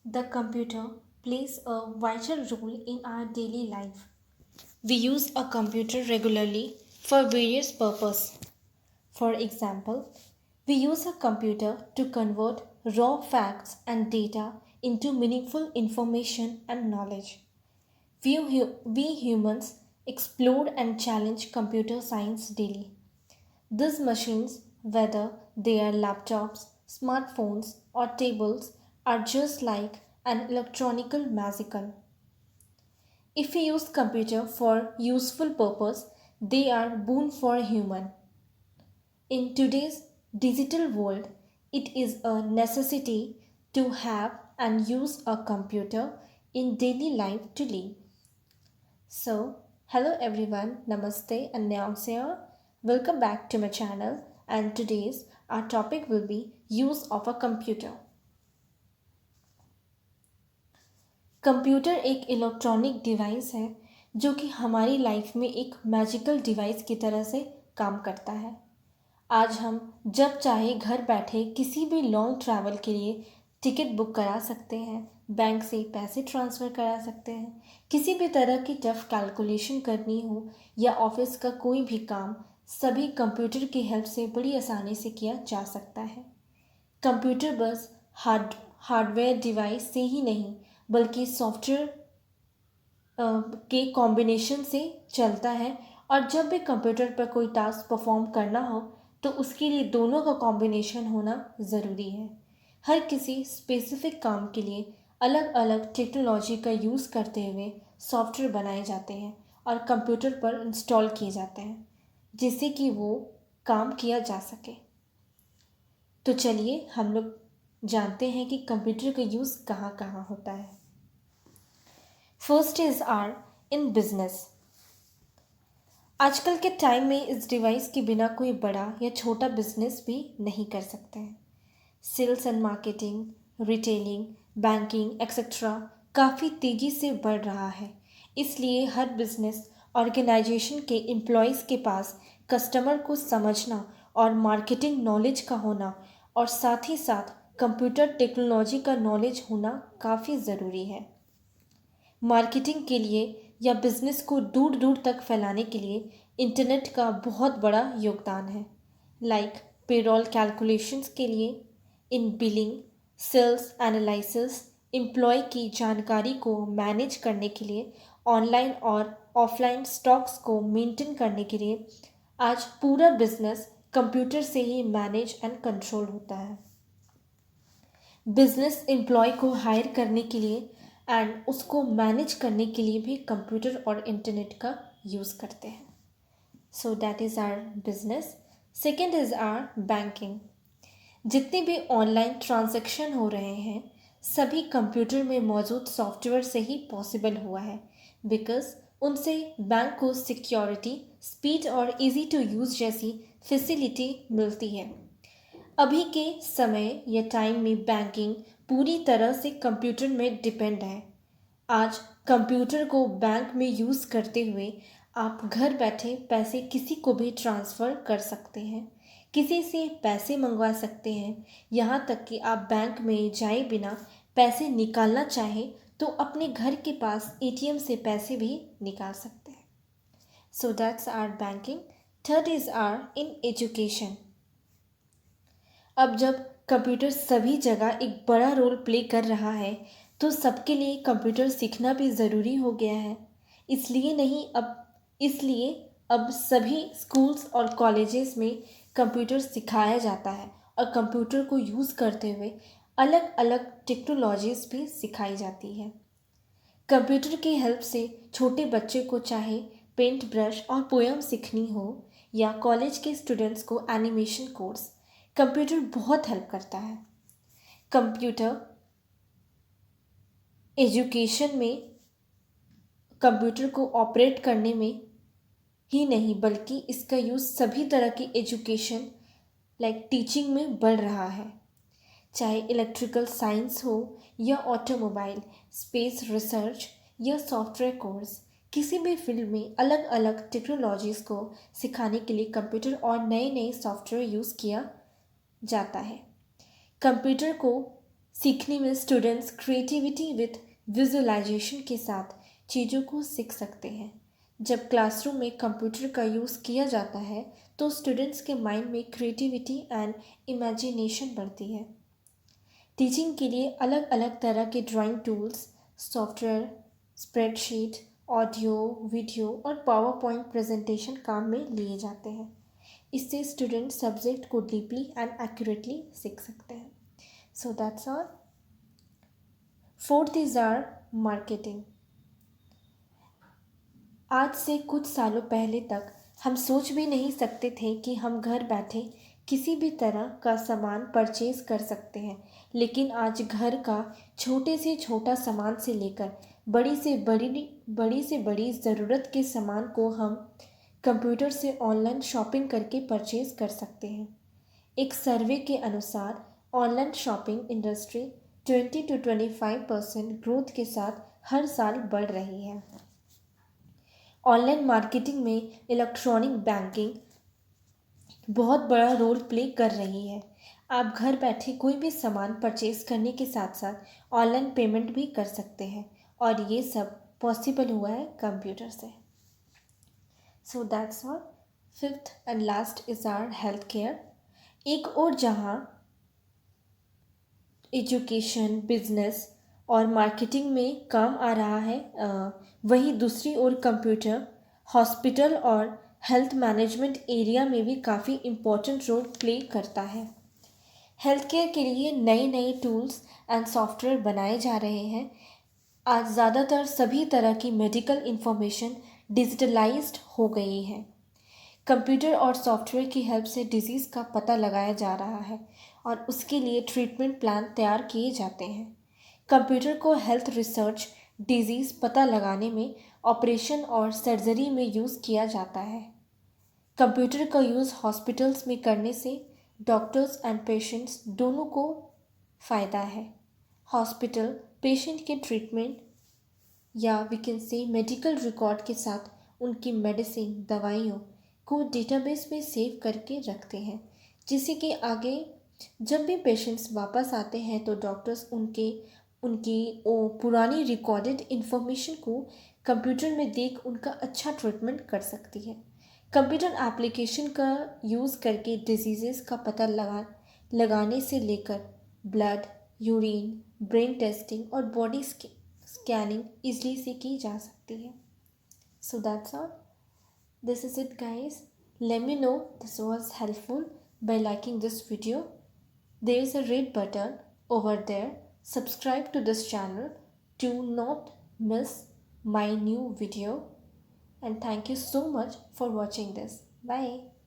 The computer plays a vital role in our daily life. We use a computer regularly for various purposes. For example, we use a computer to convert raw facts and data into meaningful information and knowledge. We humans explore and challenge computer science daily. These machines, whether they are laptops, smartphones, or tables, are just like an electronical magical. If we use computer for useful purpose, they are boon for human. In today's digital world, it is a necessity to have and use a computer in daily life to live. So, hello everyone, Namaste and Annyeonghaseyo. Welcome back to my channel and today's our topic will be use of a computer. Computer एक electronic device है जो कि हमारी life में एक magical device की तरह से काम करता है। आज हम जब चाहे घर बैठे किसी भी लॉन्ग ट्रैवल के लिए टिकट बुक करा सकते हैं, बैंक से पैसे ट्रांसफ़र करा सकते हैं, किसी भी तरह की टफ कैलकुलेशन करनी हो या ऑफिस का कोई भी काम सभी कंप्यूटर की हेल्प से बड़ी आसानी से किया जा सकता है। कंप्यूटर बस हार्डवेयर डिवाइस से ही नहीं बल्कि सॉफ्टवेयर के कॉम्बिनेशन से चलता है और जब भी कंप्यूटर पर कोई टास्क परफॉर्म करना हो तो उसके लिए दोनों का कॉम्बिनेशन होना ज़रूरी है। हर किसी स्पेसिफिक काम के लिए अलग अलग टेक्नोलॉजी का यूज़ करते हुए सॉफ्टवेयर बनाए जाते हैं और कंप्यूटर पर इंस्टॉल किए जाते हैं जिससे कि वो काम किया जा सके। तो चलिए हम लोग जानते हैं कि कंप्यूटर का यूज़ कहाँ कहाँ होता है। First is our in business. आजकल के टाइम में इस डिवाइस के बिना कोई बड़ा या छोटा बिजनेस भी नहीं कर सकते हैं। Sales and marketing, retailing, banking etcetera काफ़ी तेज़ी से बढ़ रहा है। इसलिए हर बिजनेस ऑर्गेनाइजेशन के एम्प्लॉयज़ के पास कस्टमर को समझना और मार्केटिंग नॉलेज का होना और साथ ही साथ कंप्यूटर टेक्नोलॉजी का नॉलेज होना काफ़ी ज़रूरी है। मार्केटिंग के लिए या बिजनेस को दूर दूर तक फैलाने के लिए इंटरनेट का बहुत बड़ा योगदान है। लाइक पेरोल कैलकुलेशंस के लिए, इन बिलिंग, सेल्स एनालिसिस, एम्प्लॉय की जानकारी को मैनेज करने के लिए, ऑनलाइन और ऑफलाइन स्टॉक्स को मेंटेन करने के लिए आज पूरा बिजनेस कंप्यूटर से ही मैनेज एंड कंट्रोल होता है। बिजनेस एम्प्लॉय को हायर करने के लिए एंड उसको मैनेज करने के लिए भी कंप्यूटर और इंटरनेट का यूज़ करते हैं। So that is our business. Second is our banking. जितने भी ऑनलाइन ट्रांजैक्शन हो रहे हैं सभी कंप्यूटर में मौजूद सॉफ्टवेयर से ही पॉसिबल हुआ है बिकॉज उनसे बैंक को सिक्योरिटी, स्पीड और इजी टू यूज़ जैसी फैसिलिटी मिलती है। अभी के समय या टाइम में बैंकिंग पूरी तरह से कंप्यूटर में डिपेंड है। आज कंप्यूटर को बैंक में यूज़ करते हुए आप घर बैठे पैसे किसी को भी ट्रांसफ़र कर सकते हैं, किसी से पैसे मंगवा सकते हैं, यहाँ तक कि आप बैंक में जाए बिना पैसे निकालना चाहें तो अपने घर के पास एटीएम से पैसे भी निकाल सकते हैं। So that's our banking. Third is our in education. अब जब कंप्यूटर सभी जगह एक बड़ा रोल प्ले कर रहा है तो सबके लिए कंप्यूटर सीखना भी ज़रूरी हो गया है। इसलिए अब सभी स्कूल्स और कॉलेजेस में कंप्यूटर सिखाया जाता है और कंप्यूटर को यूज़ करते हुए अलग अलग टेक्नोलॉजीज़ भी सिखाई जाती है। कंप्यूटर की हेल्प से छोटे बच्चे को चाहे पेंट ब्रश और पोयम सीखनी हो या कॉलेज के स्टूडेंट्स को एनिमेशन कोर्स, कंप्यूटर बहुत हेल्प करता है। कंप्यूटर एजुकेशन में कंप्यूटर को ऑपरेट करने में ही नहीं बल्कि इसका यूज़ सभी तरह की एजुकेशन लाइक टीचिंग में बढ़ रहा है। चाहे इलेक्ट्रिकल साइंस हो या ऑटोमोबाइल, स्पेस रिसर्च या सॉफ्टवेयर कोर्स, किसी भी फील्ड में अलग अलग टेक्नोलॉजीज़ को सिखाने के लिए कंप्यूटर और नए नए सॉफ्टवेयर यूज़ किया जाता है। कंप्यूटर को सीखने में स्टूडेंट्स क्रिएटिविटी विथ विजुअलाइजेशन के साथ चीज़ों को सीख सकते हैं। जब क्लासरूम में कंप्यूटर का यूज़ किया जाता है तो स्टूडेंट्स के माइंड में क्रिएटिविटी एंड इमेजिनेशन बढ़ती है। टीचिंग के लिए अलग अलग तरह के drawing tools, software, spreadsheet, audio, video और पावर पॉइंट प्रेजेंटेशन काम में लिए जाते हैं। इससे स्टूडेंट सब्जेक्ट को डीपली एंड एक्यूरेटली सीख सकते हैं। So that's all. Fourth is our marketing. आज से कुछ सालों पहले तक हम सोच भी नहीं सकते थे कि हम घर बैठे किसी भी तरह का सामान परचेज कर सकते हैं। लेकिन आज घर का छोटे से छोटा सामान से लेकर बड़ी से बड़ी ज़रूरत के सामान को हम कंप्यूटर से ऑनलाइन शॉपिंग करके परचेज कर सकते हैं। एक सर्वे के अनुसार online shopping industry 20 to 25% growth के साथ हर साल बढ़ रही है। ऑनलाइन मार्केटिंग में इलेक्ट्रॉनिक बैंकिंग बहुत बड़ा रोल प्ले कर रही है। आप घर बैठे कोई भी सामान परचेज करने के साथ साथ ऑनलाइन पेमेंट भी कर सकते हैं और ये सब पॉसिबल हुआ है कंप्यूटर से। So that's all. Fifth and last is our health care. एक और जहाँ एजुकेशन, बिजनेस और मार्केटिंग में काम आ रहा है, वहीं दूसरी ओर कंप्यूटर हॉस्पिटल और हेल्थ मैनेजमेंट एरिया में भी काफ़ी इम्पोर्टेंट रोल प्ले करता है। हेल्थ केयर के लिए नए नए टूल्स एंड सॉफ्टवेयर बनाए जा रहे हैं। आज ज़्यादातर सभी तरह की मेडिकल इंफॉर्मेशन डिजिटलाइज्ड हो गई है। कंप्यूटर और सॉफ्टवेयर की हेल्प से डिजीज़ का पता लगाया जा रहा है और उसके लिए ट्रीटमेंट प्लान तैयार किए जाते हैं। कंप्यूटर को हेल्थ रिसर्च, डिजीज़ पता लगाने में, ऑपरेशन और सर्जरी में यूज़ किया जाता है। कंप्यूटर का यूज़ हॉस्पिटल्स में करने से डॉक्टर्स एंड पेशेंट्स दोनों को फ़ायदा है। हॉस्पिटल पेशेंट के ट्रीटमेंट या वी कैन से मेडिकल रिकॉर्ड के साथ उनकी मेडिसिन, दवाइयों को डेटाबेस में सेव करके रखते हैं, जिससे कि आगे जब भी पेशेंट्स वापस आते हैं तो डॉक्टर्स उनकी वो पुरानी रिकॉर्डेड इन्फॉर्मेशन को कंप्यूटर में देख उनका अच्छा ट्रीटमेंट कर सकती है। कंप्यूटर एप्लीकेशन का यूज़ करके डिजीज़ेस का पता लगाने से लेकर ब्लड, यूरिन, ब्रेन टेस्टिंग और बॉडी स्कैनिंग इजली से की जा सकती है। सो that's all. This is it, guys. Let me know this was helpful by liking this video. There is a red button over there. Subscribe to this channel to not miss my new video. And thank you so much for watching this. Bye.